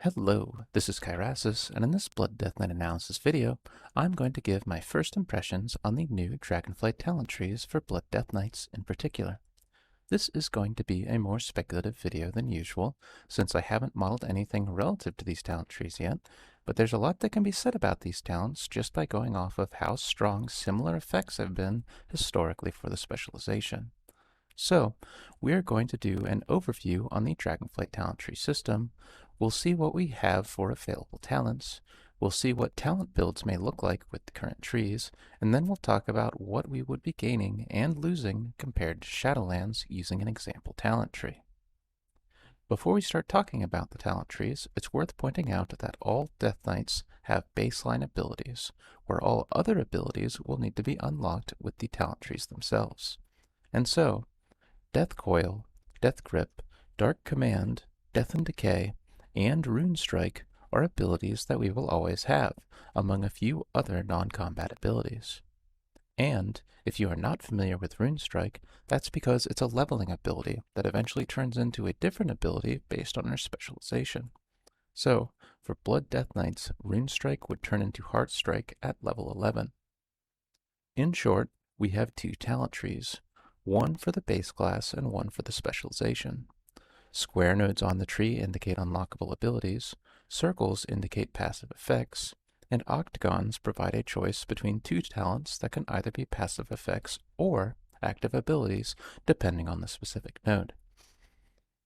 Hello, this is Kyrasis, and in this Blood Death Knight analysis video, I'm going to give my first impressions on the new Dragonflight talent trees for Blood Death Knights in particular. This is going to be a more speculative video than usual, since I haven't modeled anything relative to these talent trees yet, but there's a lot that can be said about these talents just by going off of how strong similar effects have been historically for the specialization. So, we're going to do an overview on the Dragonflight talent tree system. We'll see what we have for available talents. We'll see what talent builds may look like with the current trees, and then we'll talk about what we would be gaining and losing compared to Shadowlands using an example talent tree. Before we start talking about the talent trees, it's worth pointing out that all Death Knights have baseline abilities, where all other abilities will need to be unlocked with the talent trees themselves. And so, Death Coil, Death Grip, Dark Command, Death and Decay, and Rune Strike are abilities that we will always have, among a few other non-combat abilities. And, if you are not familiar with Rune Strike, that's because it's a leveling ability that eventually turns into a different ability based on your specialization. So, for Blood Death Knights, Rune Strike would turn into Heart Strike at level 11. In short, we have two talent trees, one for the base class and one for the specialization. Square nodes on the tree indicate unlockable abilities, circles indicate passive effects, and octagons provide a choice between two talents that can either be passive effects or active abilities, depending on the specific node.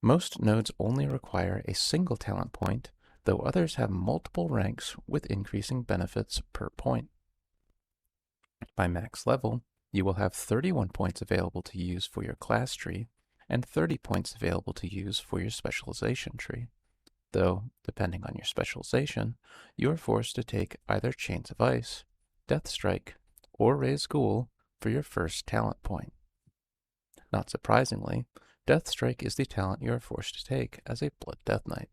Most nodes only require a single talent point, though others have multiple ranks with increasing benefits per point. By max level, you will have 31 points available to use for your class tree, and 30 points available to use for your specialization tree. Though, depending on your specialization, you are forced to take either Chains of Ice, Death Strike, or Raise Ghoul for your first talent point. Not surprisingly, Death Strike is the talent you are forced to take as a Blood Death Knight.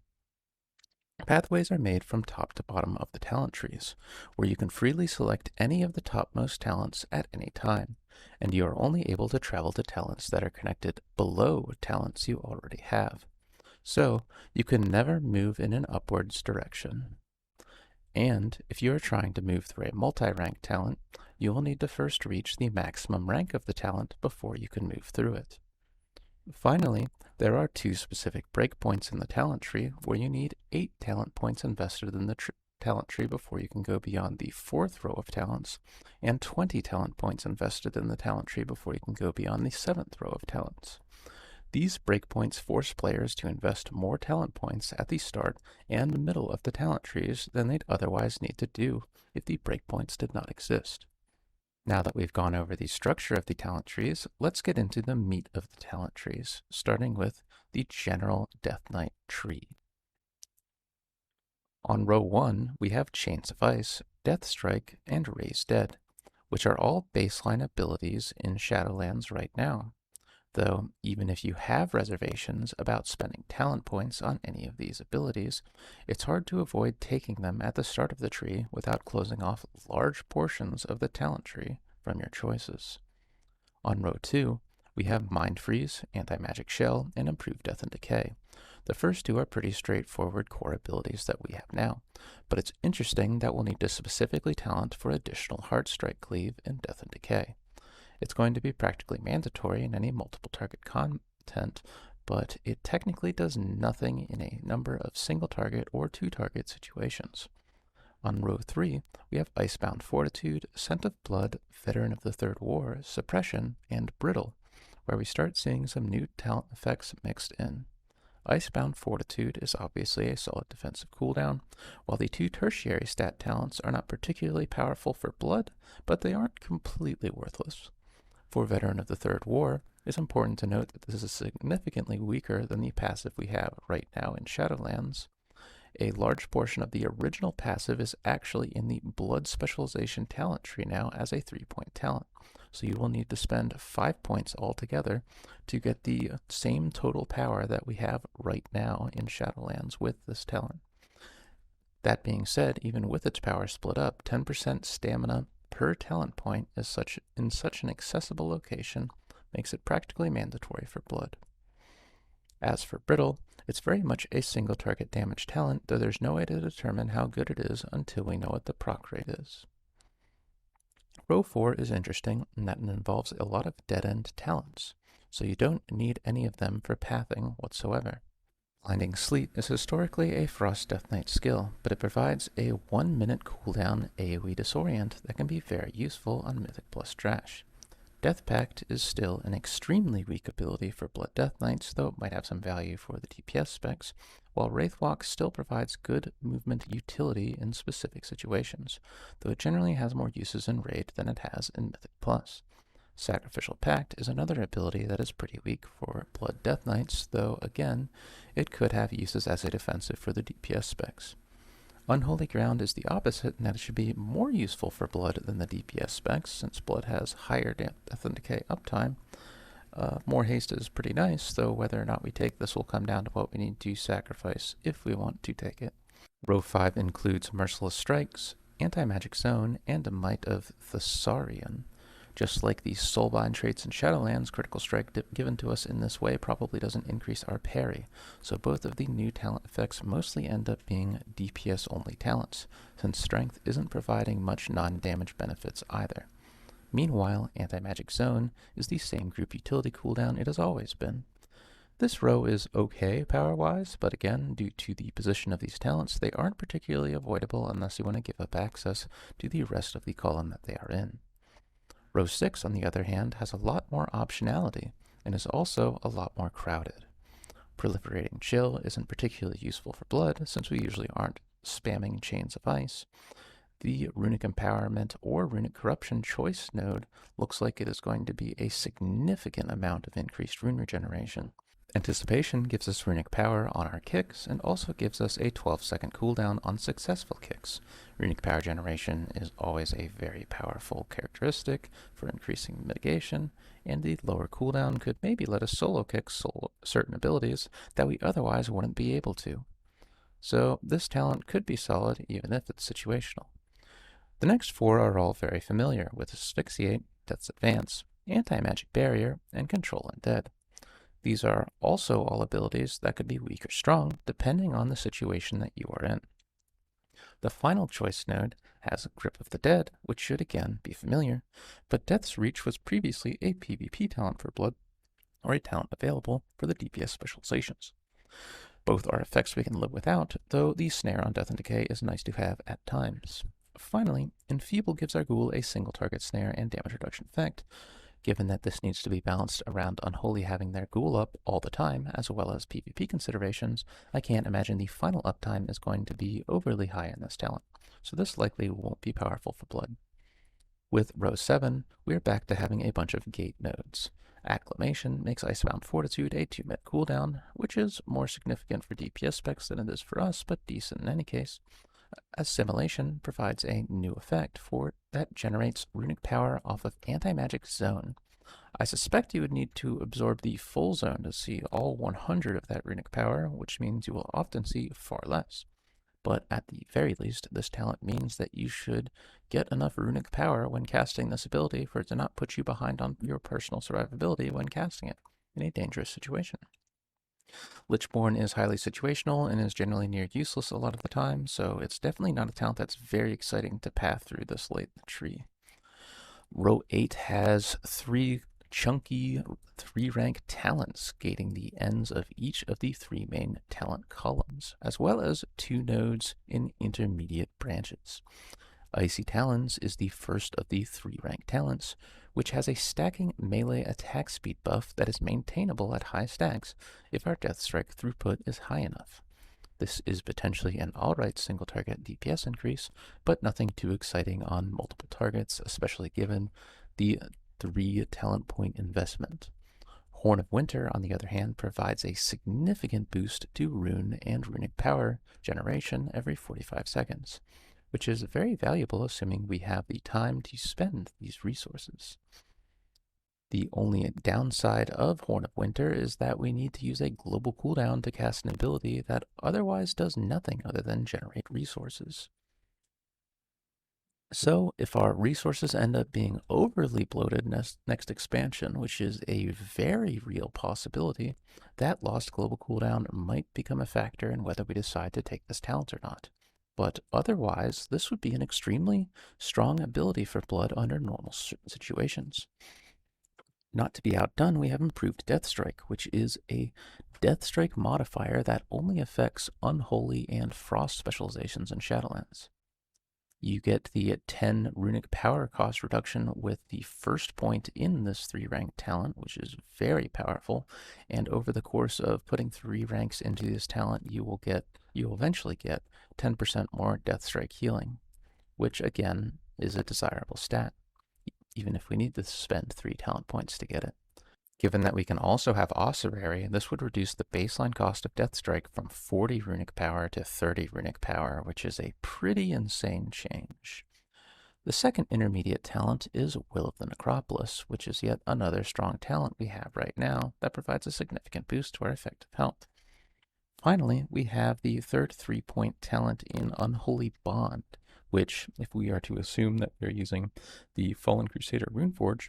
Pathways are made from top to bottom of the talent trees, where you can freely select any of the topmost talents at any time, and you are only able to travel to talents that are connected below talents you already have. So, you can never move in an upwards direction. And if you are trying to move through a multi-rank talent, you will need to first reach the maximum rank of the talent before you can move through it. Finally, there are two specific breakpoints in the talent tree where you need 8 talent points invested in the talent tree before you can go beyond the 4th row of talents, and 20 talent points invested in the talent tree before you can go beyond the 7th row of talents. These breakpoints force players to invest more talent points at the start and middle of the talent trees than they'd otherwise need to do if the breakpoints did not exist. Now that we've gone over the structure of the talent trees, let's get into the meat of the talent trees, starting with the general Death Knight tree. On row 1, we have Chains of Ice, Death Strike, and Raise Dead, which are all baseline abilities in Shadowlands right now. Though, even if you have reservations about spending talent points on any of these abilities, it's hard to avoid taking them at the start of the tree without closing off large portions of the talent tree from your choices. On row 2, we have Mind Freeze, Anti-Magic Shell, and Improved Death and Decay. The first two are pretty straightforward core abilities that we have now, but it's interesting that we'll need to specifically talent for additional Heart Strike Cleave and Death and Decay. It's going to be practically mandatory in any multiple target content, but it technically does nothing in a number of single target or two target situations. On row 3, we have Icebound Fortitude, Scent of Blood, Veteran of the Third War, Suppression, and Brittle, where we start seeing some new talent effects mixed in. Icebound Fortitude is obviously a solid defensive cooldown, while the two tertiary stat talents are not particularly powerful for blood, but they aren't completely worthless. For Veteran of the Third War, it's important to note that this is significantly weaker than the passive we have right now in Shadowlands. A large portion of the original passive is actually in the Blood Specialization talent tree now as a 3-point talent, so you will need to spend 5 points altogether to get the same total power that we have right now in Shadowlands with this talent. That being said, even with its power split up, 10% stamina per talent point is in such an accessible location makes it practically mandatory for blood. As for Brittle, it's very much a single target damage talent, though there's no way to determine how good it is until we know what the proc rate is. Row 4 is interesting in that it involves a lot of dead-end talents, so you don't need any of them for pathing whatsoever. Blinding Sleet is historically a Frost Death Knight skill, but it provides a 1-minute cooldown AoE disorient that can be very useful on Mythic plus Trash. Death Pact is still an extremely weak ability for Blood Death Knights, though it might have some value for the DPS specs, while Wraithwalk still provides good movement utility in specific situations, though it generally has more uses in Raid than it has in Mythic Plus. Sacrificial Pact is another ability that is pretty weak for Blood Death Knights, though again, it could have uses as a defensive for the DPS specs. Unholy Ground is the opposite in that it should be more useful for Blood than the DPS specs, since Blood has higher Death and Decay uptime. More haste is pretty nice, though whether or not we take this will come down to what we need to sacrifice if we want to take it. Row 5 includes Merciless Strikes, Anti-Magic Zone, and a Might of Thessarian. Just like the Soulbind traits in Shadowlands, Critical Strike given to us in this way probably doesn't increase our parry, so both of the new talent effects mostly end up being DPS-only talents, since Strength isn't providing much non-damage benefits either. Meanwhile, Anti-Magic Zone is the same group utility cooldown it has always been. This row is okay power-wise, but again, due to the position of these talents, they aren't particularly avoidable unless you want to give up access to the rest of the column that they are in. Row 6, on the other hand, has a lot more optionality, and is also a lot more crowded. Proliferating Chill isn't particularly useful for Blood, since we usually aren't spamming Chains of Ice. The Runic Empowerment or Runic Corruption choice node looks like it is going to be a significant amount of increased rune regeneration. Anticipation gives us runic power on our kicks, and also gives us a 12-second cooldown on successful kicks. Runic power generation is always a very powerful characteristic for increasing mitigation, and the lower cooldown could maybe let us solo kick certain abilities that we otherwise wouldn't be able to. So this talent could be solid even if it's situational. The next 4 are all very familiar, with Asphyxiate, Death's Advance, Anti-Magic Barrier, and Control Undead. These are also all abilities that could be weak or strong, depending on the situation that you are in. The final choice node has Grip of the Dead, which should again be familiar, but Death's Reach was previously a PvP talent for Blood, or a talent available for the DPS specializations. Both are effects we can live without, though the Snare on Death and Decay is nice to have at times. Finally, Enfeeble gives our ghoul a single target snare and damage reduction effect. Given that this needs to be balanced around Unholy having their ghoul up all the time, as well as PvP considerations, I can't imagine the final uptime is going to be overly high in this talent, so this likely won't be powerful for Blood. With row 7, we're back to having a bunch of gate nodes. Acclamation makes Icebound Fortitude a 2-minute cooldown, which is more significant for DPS specs than it is for us, but decent in any case. Assimilation provides a new effect that generates runic power off of Anti-Magic Zone. I suspect you would need to absorb the full zone to see all 100 of that runic power, which means you will often see far less. But at the very least, this talent means that you should get enough runic power when casting this ability for it to not put you behind on your personal survivability when casting it in a dangerous situation. Lichborn is highly situational and is generally near useless a lot of the time, so it's definitely not a talent that's very exciting to path through this late in the tree. Row 8 has 3 chunky 3-rank talents gating the ends of each of the 3 main talent columns, as well as 2 nodes in intermediate branches. Icy Talons is the first of the 3-rank talents, which has a stacking melee attack speed buff that is maintainable at high stacks if our Death Strike throughput is high enough. This is potentially an alright single target DPS increase, but nothing too exciting on multiple targets, especially given the 3 talent point investment. Horn of Winter, on the other hand, provides a significant boost to rune and runic power generation every 45 seconds. Which is very valuable assuming we have the time to spend these resources. The only downside of Horn of Winter is that we need to use a global cooldown to cast an ability that otherwise does nothing other than generate resources. So if our resources end up being overly bloated next expansion, which is a very real possibility, that lost global cooldown might become a factor in whether we decide to take this talent or not. But otherwise, this would be an extremely strong ability for Blood under normal situations. Not to be outdone, we have improved Death Strike, which is a Death Strike modifier that only affects Unholy and Frost specializations in Shadowlands. You get the 10 runic power cost reduction with the first point in this 3-rank talent, which is very powerful. And over the course of putting 3 ranks into this talent, you will eventually get 10% more Death Strike healing, which again is a desirable stat, even if we need to spend 3 talent points to get it. Given that we can also have Ossuary, this would reduce the baseline cost of Death Strike from 40 runic power to 30 runic power, which is a pretty insane change. The second intermediate talent is Will of the Necropolis, which is yet another strong talent we have right now that provides a significant boost to our effective health. Finally, we have the third 3-point talent in Unholy Bond, which, if we are to assume that we're using the Fallen Crusader Runeforge,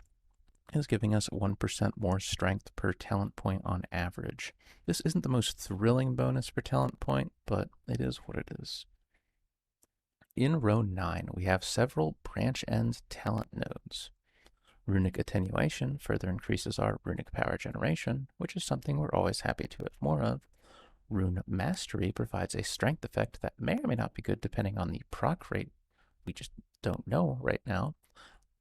is giving us 1% more strength per talent point on average. This isn't the most thrilling bonus per talent point, but it is what it is. In row 9, we have several branch end talent nodes. Runic Attenuation further increases our runic power generation, which is something we're always happy to have more of. Rune Mastery provides a strength effect that may or may not be good depending on the proc rate. We just don't know right now.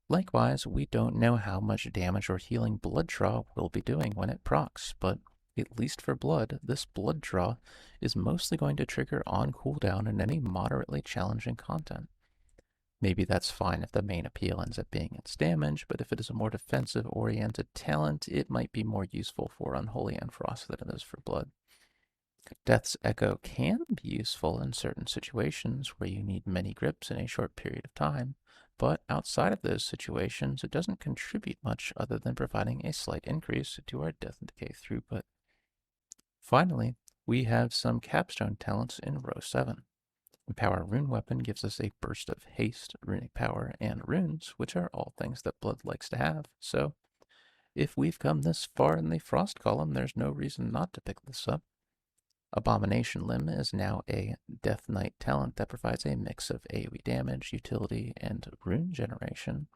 Likewise, we don't know how much damage or healing Blood Draw will be doing when it procs, but at least for Blood, this Blood Draw is mostly going to trigger on cooldown in any moderately challenging content. Maybe that's fine if the main appeal ends up being its damage, but if it is a more defensive-oriented talent, it might be more useful for Unholy and Frost than it is for Blood. Death's Echo can be useful in certain situations where you need many grips in a short period of time, but outside of those situations, it doesn't contribute much other than providing a slight increase to our Death and Decay throughput. Finally, we have some capstone talents in row 7. Empower Rune Weapon gives us a burst of haste, runic power, and runes, which are all things that Blood likes to have, so if we've come this far in the Frost column, there's no reason not to pick this up. Abomination Limb is now a Death Knight talent that provides a mix of AoE damage, utility, and rune generation.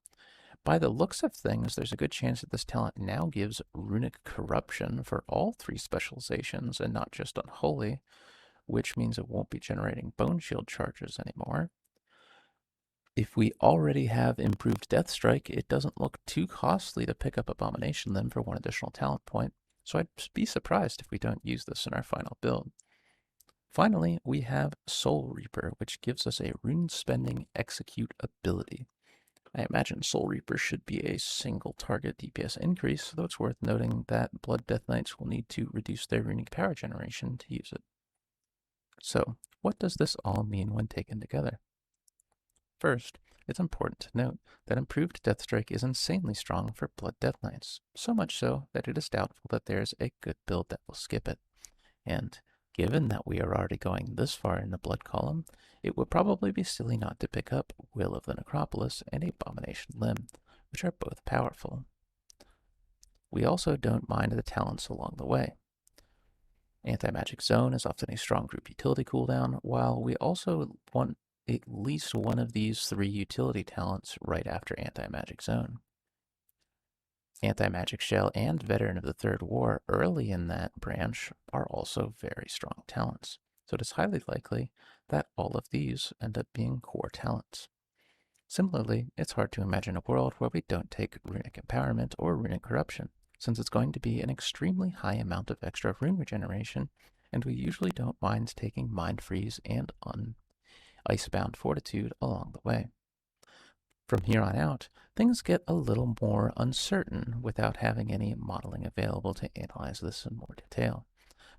By the looks of things, there's a good chance that this talent now gives Runic Corruption for all 3 specializations and not just Unholy, which means it won't be generating Bone Shield charges anymore. If we already have improved Death Strike, it doesn't look too costly to pick up Abomination Limb for 1 additional talent point, so I'd be surprised if we don't use this in our final build. Finally, we have Soul Reaper, which gives us a rune-spending execute ability. I imagine Soul Reaper should be a single target DPS increase, though it's worth noting that Blood Death Knights will need to reduce their runic power generation to use it. So, what does this all mean when taken together? First, it's important to note that improved Death Strike is insanely strong for Blood Death Knights, so much so that it is doubtful that there's a good build that will skip it. And given that we are already going this far in the Blood column, it would probably be silly not to pick up Will of the Necropolis and Abomination Limb, which are both powerful. We also don't mind the talents along the way. Anti-Magic Zone is often a strong group utility cooldown, while we also want at least one of these 3 utility talents right after Anti-Magic Zone. Anti-Magic Shell and Veteran of the Third War early in that branch are also very strong talents, so it is highly likely that all of these end up being core talents. Similarly, it's hard to imagine a world where we don't take Runic Empowerment or Runic Corruption, since it's going to be an extremely high amount of extra rune regeneration, and we usually don't mind taking Mind Freeze and Icebound Fortitude along the way. From here on out, things get a little more uncertain without having any modeling available to analyze this in more detail,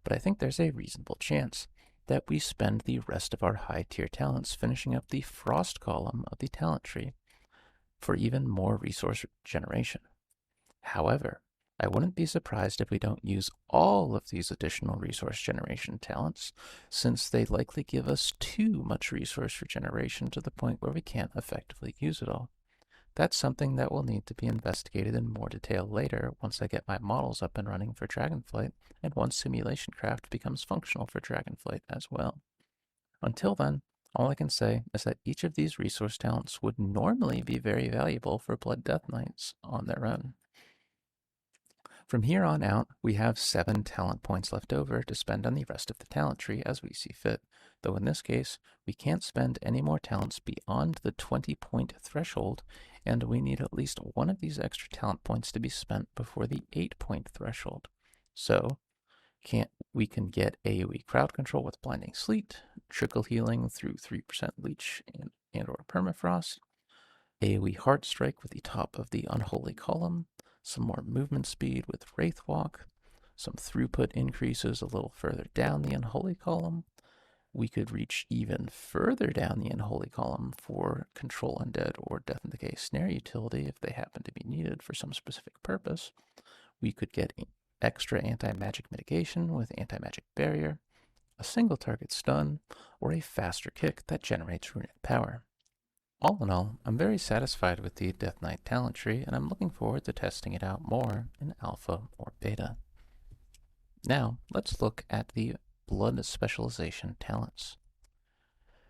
but I think there's a reasonable chance that we spend the rest of our high-tier talents finishing up the Frost column of the talent tree for even more resource generation. However, I wouldn't be surprised if we don't use all of these additional resource generation talents, since they likely give us too much resource regeneration to the point where we can't effectively use it all. That's something that will need to be investigated in more detail later once I get my models up and running for Dragonflight and once Simulation Craft becomes functional for Dragonflight as well. Until then, all I can say is that each of these resource talents would normally be very valuable for Blood Death Knights on their own. From here on out, we have 7 talent points left over to spend on the rest of the talent tree as we see fit, though in this case, we can't spend any more talents beyond the 20-point threshold, and we need at least one of these extra talent points to be spent before the 8-point threshold. So, we can get AoE crowd control with Blinding Sleet, trickle healing through 3% leech and or permafrost, AoE Heart Strike with the top of the Unholy Column, some more movement speed with Wraith Walk, some throughput increases a little further down the Unholy Column. We could reach even further down the Unholy Column for Control Undead or Death and Decay Snare utility if they happen to be needed for some specific purpose. We could get extra anti-magic mitigation with anti-magic barrier, a single target stun, or a faster kick that generates runic power. All in all, I'm very satisfied with the Death Knight talent tree, and I'm looking forward to testing it out more in alpha or beta. Now, let's look at the blood specialization talents.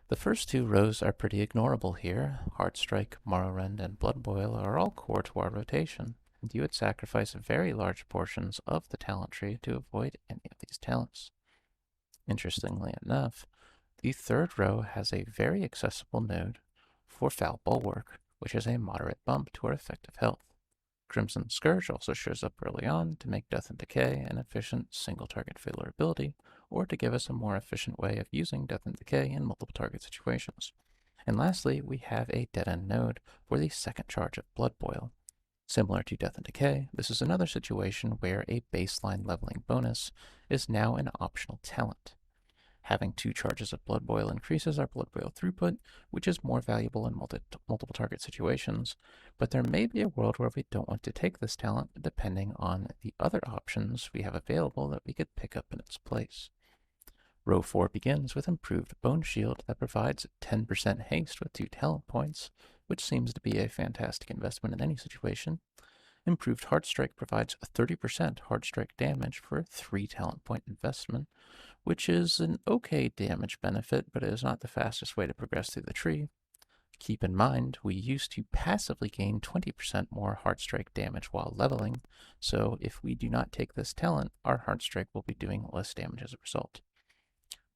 The first 2 rows are pretty ignorable here. Heartstrike, Morrowind, and Blood Boil are all core to our rotation, and you would sacrifice very large portions of the talent tree to avoid any of these talents. Interestingly enough, the 3rd row has a very accessible node for Foul Bulwark, which is a moderate bump to our effective health. Crimson Scourge also shows up early on to make Death and Decay an efficient single-target failure ability, or to give us a more efficient way of using Death and Decay in multiple target situations. And lastly, we have a dead-end node for the 2nd charge of Blood Boil. Similar to Death and Decay, this is another situation where a baseline leveling bonus is now an optional talent. Having 2 charges of Blood Boil increases our Blood Boil throughput, which is more valuable in multiple target situations, but there may be a world where we don't want to take this talent depending on the other options we have available that we could pick up in its place. Row 4 begins with improved Bone Shield that provides 10% haste with 2 talent points, which seems to be a fantastic investment in any situation. Improved Heartstrike provides 30% Heartstrike damage for a 3 talent point investment, which is an okay damage benefit, but it is not the fastest way to progress through the tree. Keep in mind, we used to passively gain 20% more Heartstrike damage while leveling, so if we do not take this talent, our Heartstrike will be doing less damage as a result.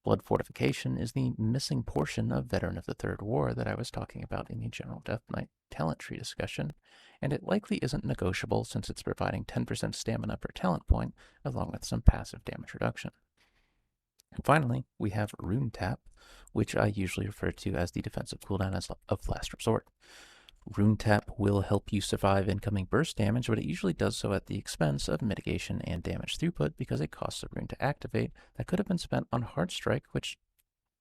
Blood Fortification is the missing portion of Veteran of the Third War that I was talking about in the General Death Knight talent tree discussion, and it likely isn't negotiable since it's providing 10% stamina per talent point, along with some passive damage reduction. And finally, we have Rune Tap, which I usually refer to as the defensive cooldown of Last Resort. Rune Tap will help you survive incoming burst damage, but it usually does so at the expense of mitigation and damage throughput because it costs a rune to activate that could have been spent on Heartstrike, which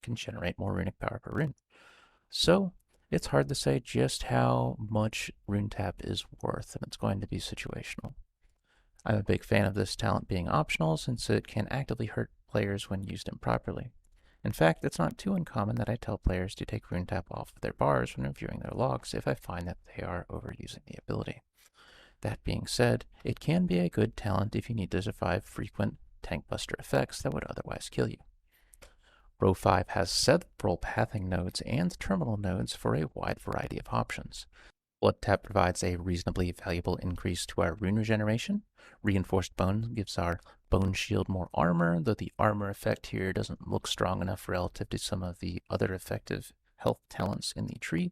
can generate more runic power per rune. So, it's hard to say just how much Rune Tap is worth, and it's going to be situational. I'm a big fan of this talent being optional since it can actively hurt players when used improperly. In fact, it's not too uncommon that I tell players to take Rune Tap off of their bars when reviewing their logs if I find that they are overusing the ability. That being said, it can be a good talent if you need to survive frequent tank buster effects that would otherwise kill you. Row 5 has several pathing nodes and terminal nodes for a wide variety of options. Blood Tap provides a reasonably valuable increase to our rune regeneration. Reinforced Bone gives our Bone Shield more armor, though the armor effect here doesn't look strong enough relative to some of the other effective health talents in the tree.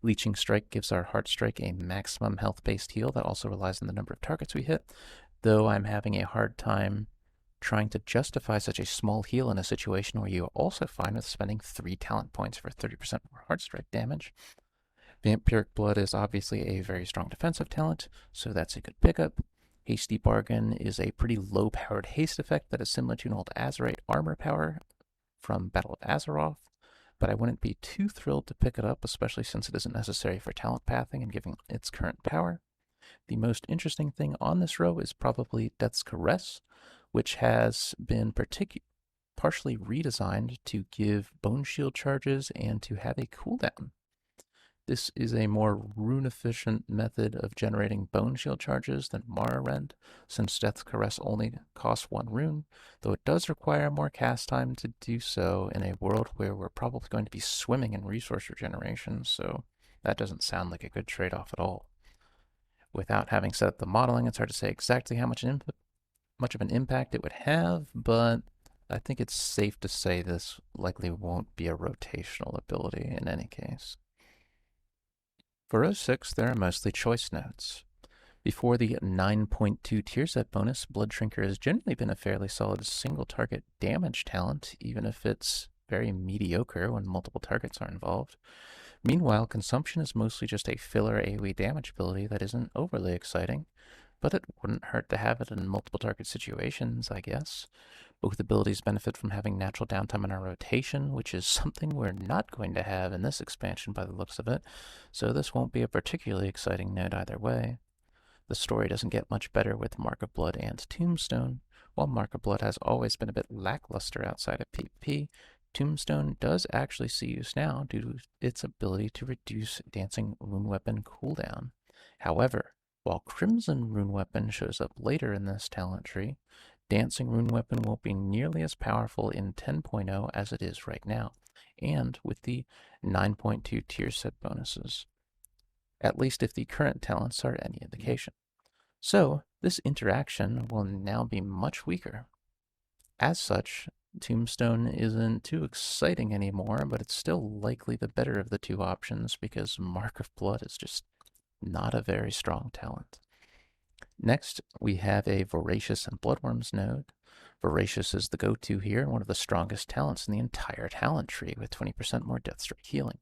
Leeching Strike gives our Heartstrike a maximum health-based heal that also relies on the number of targets we hit, though I'm having a hard time trying to justify such a small heal in a situation where you are also fine with spending 3 talent points for 30% more Heartstrike damage. Vampiric Blood is obviously a very strong defensive talent, so that's a good pickup. Hasty Bargain is a pretty low-powered haste effect that is similar to an old Azerite armor power from Battle of Azeroth, but I wouldn't be too thrilled to pick it up, especially since it isn't necessary for talent pathing and giving its current power. The most interesting thing on this row is probably Death's Caress, which has been partially redesigned to give bone shield charges and to have a cooldown. This is a more rune-efficient method of generating bone shield charges than Mara Rend, since Death's Caress only costs 1 rune, though it does require more cast time to do so in a world where we're probably going to be swimming in resource regeneration, so that doesn't sound like a good trade-off at all. Without having set up the modeling, it's hard to say exactly how much of an impact it would have, but I think it's safe to say this likely won't be a rotational ability in any case. For 06, there are mostly choice nodes. Before the 9.2 tier set bonus, Blood Shrinker has generally been a fairly solid single target damage talent, even if it's very mediocre when multiple targets are involved. Meanwhile, Consumption is mostly just a filler AoE damage ability that isn't overly exciting, but it wouldn't hurt to have it in multiple target situations, I guess. Both abilities benefit from having natural downtime in our rotation, which is something we're not going to have in this expansion by the looks of it, so this won't be a particularly exciting node either way. The story doesn't get much better with Mark of Blood and Tombstone. While Mark of Blood has always been a bit lackluster outside of PvP, Tombstone does actually see use now due to its ability to reduce Dancing Rune Weapon cooldown. However, while Crimson Rune Weapon shows up later in this talent tree, Dancing Rune Weapon won't be nearly as powerful in 10.0 as it is right now, and with the 9.2 tier set bonuses, at least if the current talents are any indication. So, this interaction will now be much weaker. As such, Tombstone isn't too exciting anymore, but it's still likely the better of the two options because Mark of Blood is just not a very strong talent. Next, we have a Voracious and Bloodworms node. Voracious is the go-to here and one of the strongest talents in the entire talent tree with 20% more Deathstrike healing.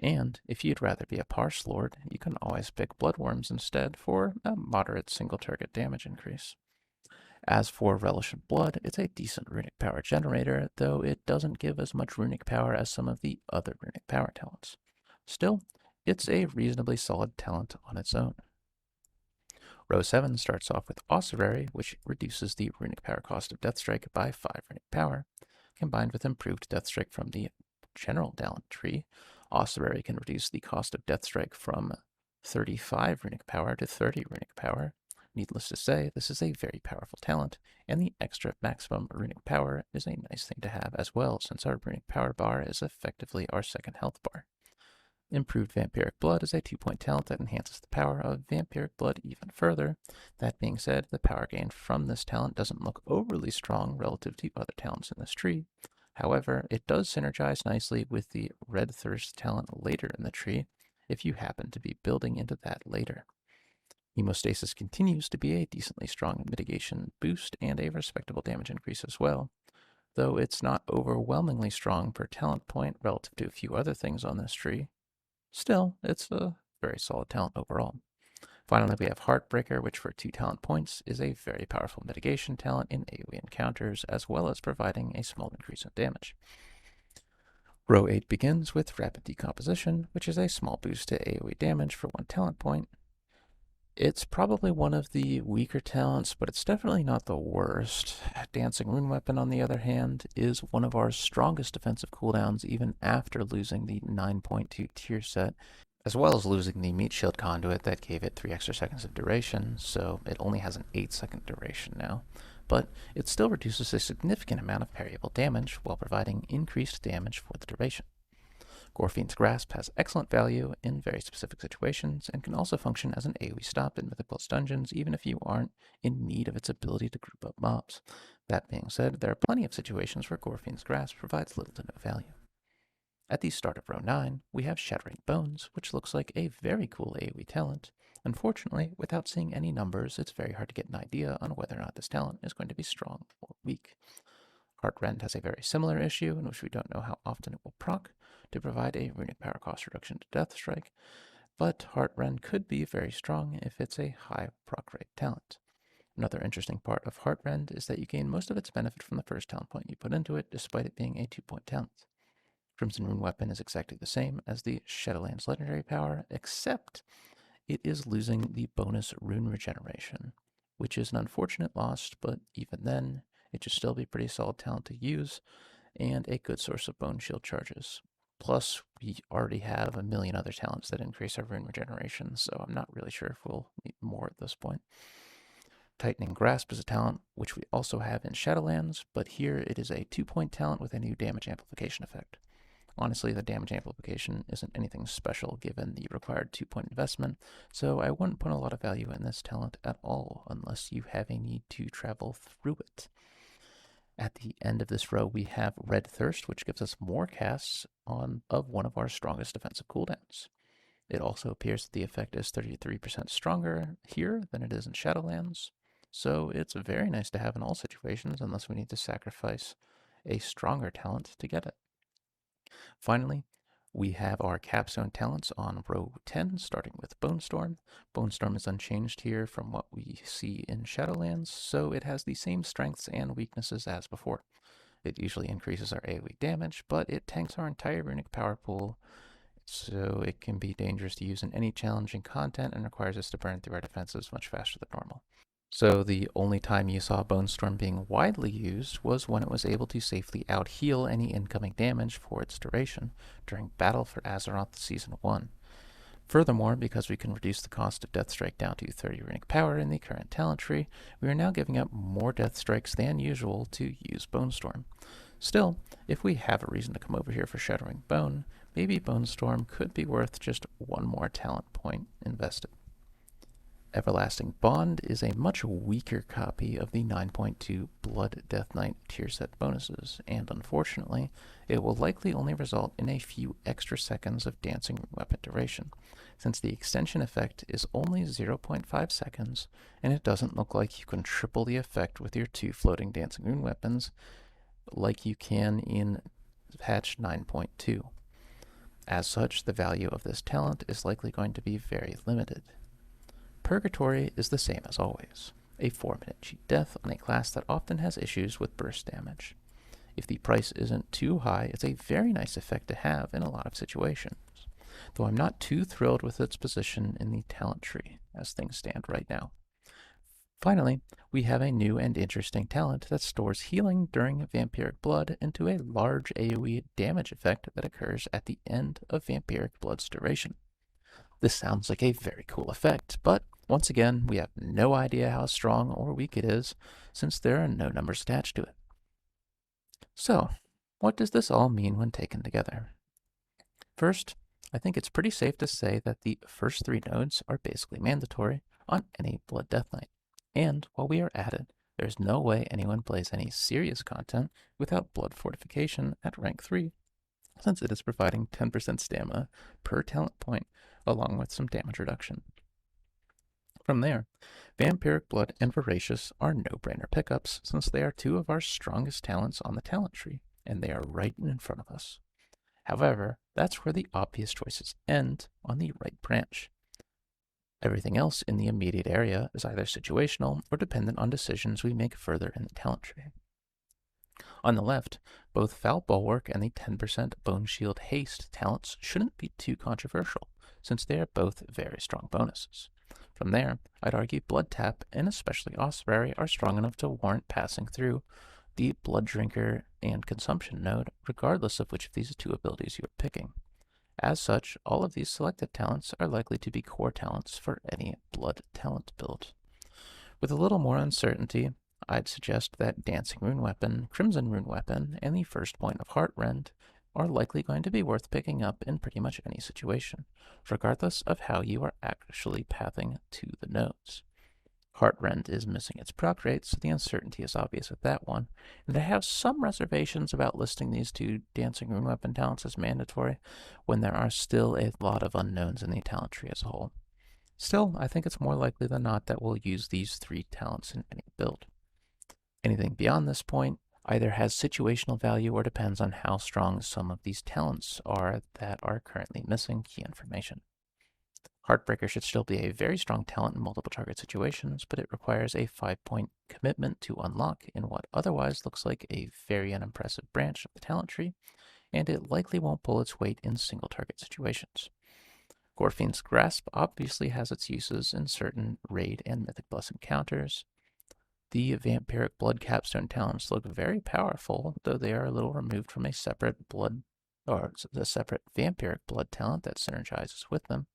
And if you'd rather be a Parse Lord, you can always pick Bloodworms instead for a moderate single target damage increase. As for Relish of Blood, it's a decent runic power generator, though it doesn't give as much runic power as some of the other runic power talents. Still, it's a reasonably solid talent on its own. Row 7 starts off with Ossuary, which reduces the runic power cost of Deathstrike by 5 runic power. Combined with improved Deathstrike from the general talent tree, Ossuary can reduce the cost of Deathstrike from 35 runic power to 30 runic power. Needless to say, this is a very powerful talent, and the extra maximum runic power is a nice thing to have as well, since our runic power bar is effectively our second health bar. Improved Vampiric Blood is a 2-point talent that enhances the power of Vampiric Blood even further. That being said, the power gained from this talent doesn't look overly strong relative to other talents in this tree. However, it does synergize nicely with the Red Thirst talent later in the tree, if you happen to be building into that later. Hemostasis continues to be a decently strong mitigation boost and a respectable damage increase as well, though it's not overwhelmingly strong per talent point relative to a few other things on this tree. Still, it's a very solid talent overall. Finally, we have Heartbreaker, which for 2 talent points is a very powerful mitigation talent in AoE encounters, as well as providing a small increase in damage. Row 8 begins with Rapid Decomposition, which is a small boost to AoE damage for 1 talent point. It's probably one of the weaker talents, but it's definitely not the worst. Dancing Rune Weapon, on the other hand, is one of our strongest defensive cooldowns even after losing the 9.2 tier set, as well as losing the Meat Shield Conduit that gave it 3 extra seconds of duration, so it only has an 8-second duration now. But it still reduces a significant amount of parryable damage while providing increased damage for the duration. Gorfien's Grasp has excellent value in very specific situations and can also function as an AoE stop in Mythic Plus dungeons even if you aren't in need of its ability to group up mobs. That being said, there are plenty of situations where Gorfien's Grasp provides little to no value. At the start of row 9, we have Shattering Bones, which looks like a very cool AoE talent. Unfortunately, without seeing any numbers, it's very hard to get an idea on whether or not this talent is going to be strong or weak. Heartrend has a very similar issue in which we don't know how often it will proc to provide a runic power cost reduction to Deathstrike, but Heartrend could be very strong if it's a high proc rate talent. Another interesting part of Heartrend is that you gain most of its benefit from the first talent point you put into it, despite it being a 2-point talent. Crimson Rune Weapon is exactly the same as the Shadowlands legendary power, except it is losing the bonus rune regeneration, which is an unfortunate loss, but even then, it should still be a pretty solid talent to use and a good source of bone shield charges. Plus, we already have a million other talents that increase our rune regeneration, so I'm not really sure if we'll need more at this point. Tightening Grasp is a talent which we also have in Shadowlands, but here it is a 2-point talent with a new damage amplification effect. Honestly, the damage amplification isn't anything special given the required 2-point investment, so I wouldn't put a lot of value in this talent at all unless you have a need to travel through it. At the end of this row, we have Red Thirst, which gives us more casts of one of our strongest defensive cooldowns. It also appears that the effect is 33% stronger here than it is in Shadowlands, so it's very nice to have in all situations unless we need to sacrifice a stronger talent to get it. Finally, we have our capstone talents on row 10, starting with Bone Storm. Bone Storm is unchanged here from what we see in Shadowlands, so it has the same strengths and weaknesses as before. It usually increases our AoE damage, but it tanks our entire runic power pool, so it can be dangerous to use in any challenging content and requires us to burn through our defenses much faster than normal. So the only time you saw Bone Storm being widely used was when it was able to safely out-heal any incoming damage for its duration during Battle for Azeroth Season 1. Furthermore, because we can reduce the cost of Death Strike down to 30 runic power in the current talent tree, we are now giving up more Death Strikes than usual to use Bone Storm. Still, if we have a reason to come over here for Shattering Bone, maybe Bone Storm could be worth just one more talent point invested. Everlasting Bond is a much weaker copy of the 9.2 Blood Death Knight tier set bonuses, and unfortunately, it will likely only result in a few extra seconds of dancing weapon duration, since the extension effect is only 0.5 seconds, and it doesn't look like you can triple the effect with your 2 floating dancing rune weapons like you can in patch 9.2. As such, the value of this talent is likely going to be very limited. Purgatory is the same as always, a 4-minute cheat death on a class that often has issues with burst damage. If the price isn't too high, it's a very nice effect to have in a lot of situations, though I'm not too thrilled with its position in the talent tree as things stand right now. Finally, we have a new and interesting talent that stores healing during Vampiric Blood into a large AoE damage effect that occurs at the end of Vampiric Blood's duration. This sounds like a very cool effect, but once again, we have no idea how strong or weak it is, since there are no numbers attached to it. So, what does this all mean when taken together? First, I think it's pretty safe to say that the first 3 nodes are basically mandatory on any Blood Death Knight. And while we are at it, there's no way anyone plays any serious content without Blood Fortification at rank 3, since it is providing 10% stamina per talent point along with some damage reduction. From there, Vampiric Blood and Voracious are no-brainer pickups since they are 2 of our strongest talents on the talent tree, and they are right in front of us. However, that's where the obvious choices end on the right branch. Everything else in the immediate area is either situational or dependent on decisions we make further in the talent tree. On the left, both Foul Bulwark and the 10% Bone Shield Haste talents shouldn't be too controversial, since they are both very strong bonuses. From there, I'd argue Blood Tap and especially Osprey are strong enough to warrant passing through the Blood Drinker and Consumption node, regardless of which of these 2 abilities you are picking. As such, all of these selected talents are likely to be core talents for any Blood talent build. With a little more uncertainty, I'd suggest that Dancing Rune Weapon, Crimson Rune Weapon, and the first point of Heartrend are likely going to be worth picking up in pretty much any situation, regardless of how you are actually pathing to the nodes. Heartrend is missing its proc rate, so the uncertainty is obvious with that one, and I have some reservations about listing these 2 Dancing Rune Weapon talents as mandatory when there are still a lot of unknowns in the talent tree as a whole. Still, I think it's more likely than not that we'll use these 3 talents in any build. Anything beyond this point either has situational value or depends on how strong some of these talents are that are currently missing key information. Heartbreaker should still be a very strong talent in multiple target situations, but it requires a 5-point commitment to unlock in what otherwise looks like a very unimpressive branch of the talent tree, and it likely won't pull its weight in single target situations. Gorfine's Grasp obviously has its uses in certain raid and Mythic Plus encounters. The Vampiric Blood Capstone talents look very powerful, though they are a little removed from a separate Vampiric Blood talent that synergizes with them.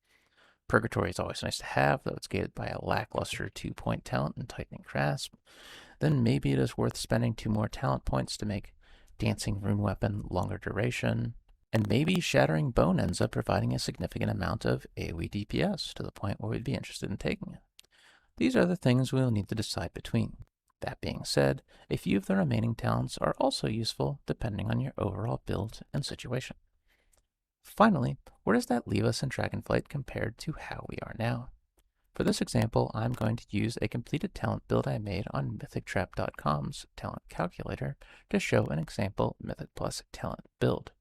Purgatory is always nice to have, though it's gated by a lackluster 2-point talent in Tightening Grasp. Then maybe it is worth spending 2 more talent points to make Dancing Rune Weapon longer duration. And maybe Shattering Bone ends up providing a significant amount of AoE DPS to the point where we'd be interested in taking it. These are the things we'll need to decide between. That being said, a few of the remaining talents are also useful depending on your overall build and situation. Finally, where does that leave us in Dragonflight compared to how we are now? For this example, I'm going to use a completed talent build I made on mythictrap.com's talent calculator to show an example Mythic Plus talent build.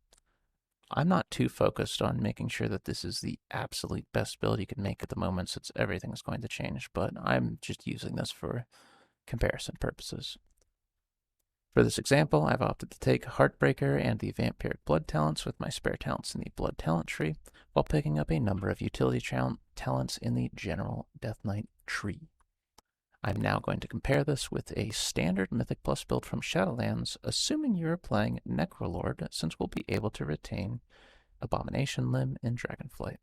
I'm not too focused on making sure that this is the absolute best build you can make at the moment, since everything's going to change, but I'm just using this for comparison purposes. For this example, I've opted to take Heartbreaker and the Vampiric Blood talents with my spare talents in the Blood talent tree, while picking up a number of utility talents in the General Death Knight tree. I'm now going to compare this with a standard Mythic Plus build from Shadowlands, assuming you're playing Necrolord, since we'll be able to retain Abomination Limb in Dragonflight.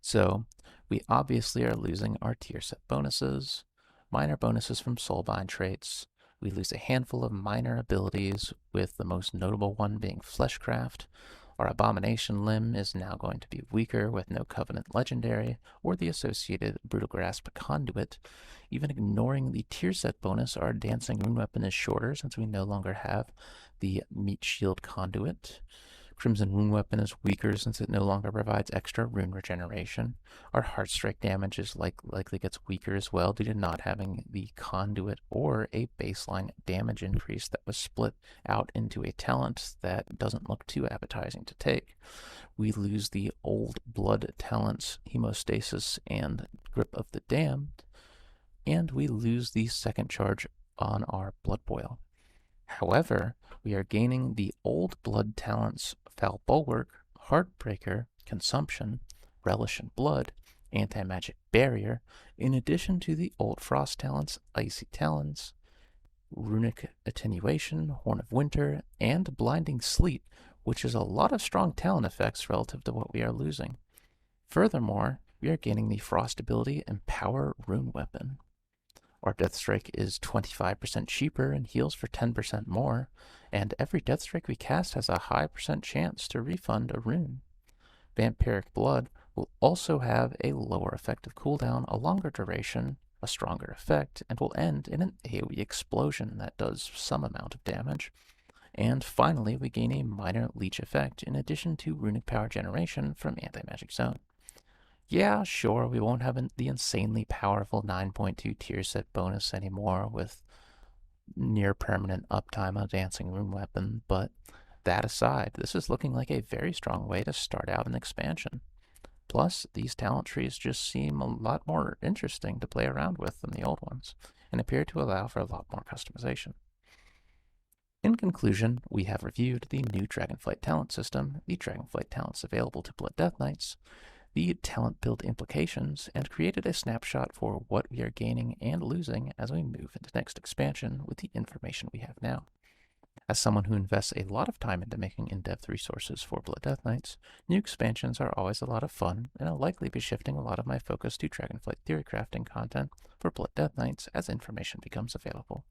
So, we obviously are losing our tier set bonuses, minor bonuses from Soulbind traits. We lose a handful of minor abilities, with the most notable one being Fleshcraft. Our Abomination Limb is now going to be weaker with no Covenant Legendary or the associated Brutal Grasp Conduit. Even ignoring the tier set bonus, our Dancing Rune Weapon is shorter since we no longer have the Meat Shield Conduit. Crimson Rune Weapon is weaker since it no longer provides extra rune regeneration. Our Heartstrike damage is likely gets weaker as well due to not having the conduit or a baseline damage increase that was split out into a talent that doesn't look too appetizing to take. We lose the old blood talents Hemostasis and Grip of the Damned, and we lose the second charge on our Blood Boil. However, we are gaining the old blood talents Foul Bulwark, Heartbreaker, Consumption, Relish in Blood, Anti-Magic Barrier, in addition to the old Frost talents Icy Talons, Runic Attenuation, Horn of Winter, and Blinding Sleet, which is a lot of strong talent effects relative to what we are losing. Furthermore, we are gaining the Frost ability Empower Rune Weapon. Our Deathstrike is 25% cheaper and heals for 10% more, and every Deathstrike we cast has a high % chance to refund a rune. Vampiric Blood will also have a lower effective cooldown, a longer duration, a stronger effect, and will end in an AoE explosion that does some amount of damage. And finally, we gain a minor leech effect in addition to runic power generation from Anti-Magic Zone. Yeah, sure, we won't have the insanely powerful 9.2 tier set bonus anymore with near permanent uptime on Dancing Rune Weapon, but that aside, this is looking like a very strong way to start out an expansion. Plus, these talent trees just seem a lot more interesting to play around with than the old ones, and appear to allow for a lot more customization. In conclusion, we have reviewed the new Dragonflight talent system, the Dragonflight talents available to Blood Death Knights, the talent build implications, and created a snapshot for what we are gaining and losing as we move into next expansion with the information we have now. As someone who invests a lot of time into making in-depth resources for Blood Death Knights, new expansions are always a lot of fun, and I'll likely be shifting a lot of my focus to Dragonflight theory crafting content for Blood Death Knights as information becomes available.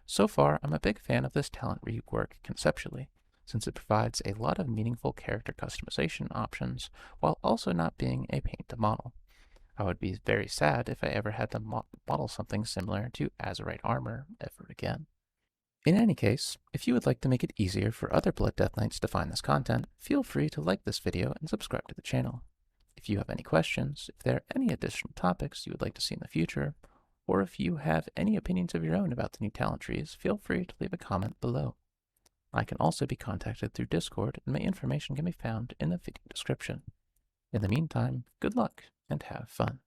So far, I'm a big fan of this talent rework conceptually, since it provides a lot of meaningful character customization options while also not being a pain to model. I would be very sad if I ever had to model something similar to Azurite armor ever again. In any case, if you would like to make it easier for other Blood Death Knights to find this content, feel free to like this video and subscribe to the channel. If you have any questions, if there are any additional topics you would like to see in the future, or if you have any opinions of your own about the new talent trees, feel free to leave a comment below. I can also be contacted through Discord, and my information can be found in the video description. In the meantime, good luck and have fun.